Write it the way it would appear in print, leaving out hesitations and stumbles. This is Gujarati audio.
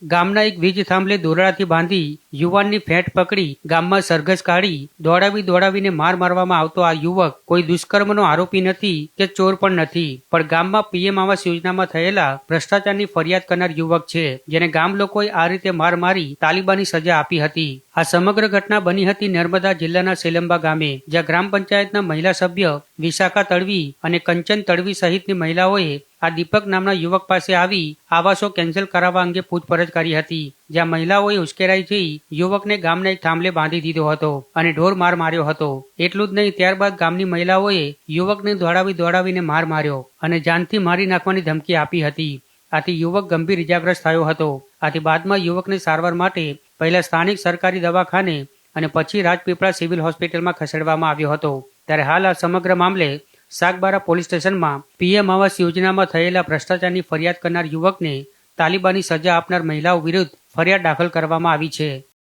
ગામના એક વીજ થાંભલે દોરડાથી બાંધી યુવાનની ફેંટ પકડી ગામમાં સરઘસ કાઢી દોડાવીને માર મારવામાં આવતો આ યુવક કોઈ દુષ્કર્મનો આરોપી નથી કે ચોર પણ નથી, પણ ગામમાં પીએમ આવાસ યોજનામાં થયેલા ભ્રષ્ટાચારની ફરિયાદ કરનાર યુવક છે, જેને ગામ લોકોએ આ રીતે માર મારી તાલિબાની સજા આપી હતી। આ સમગ્ર ઘટના બની હતી નર્મદા જિલ્લાના સેલંબા ગામે, જ્યાં ગ્રામ પંચાયતના મહિલા સભ્ય વિશાખા તડવી અને કંચન તડવી સહિતની મહિલાઓએ આ દીપક નામના યુવક પાસે આવી આવાસો કેન્સલ કરાવવા અંગે પૂછપરછ કરી હતી, જ્યાં મહિલાઓએ ઉશ્કેરાઈ જઈ યુવકને ગામના એક થાંભલે બાંધી દીધો હતો અને ઢોર માર માર્યો હતો। એટલું જ નહીં, ત્યારબાદ ગામની મહિલાઓએ યુવકને દોડાવીને માર માર્યો અને જાનથી મારી નાખવાની ધમકી આપી હતી। આથી યુવક ગંભીર ઇજાગ્રસ્ત થયો હતો। આથી બાદમાં યુવકને સારવાર માટે પહેલા સ્થાનિક સરકારી દવાખાને અને પછી રાજપીપળા સિવિલ હોસ્પિટલમાં ખસેડવામાં આવ્યો હતો। ત્યારે હાલ આ સમગ્ર મામલે સાગબારા પોલીસ સ્ટેશનમાં પીએમ આવાસ યોજનામાં થયેલા ભ્રષ્ટાચારની ફરિયાદ કરનાર યુવકને તાલિબાની સજા આપનાર મહિલાઓ વિરુદ્ધ ફરિયાદ દાખલ કરવામાં આવી છે।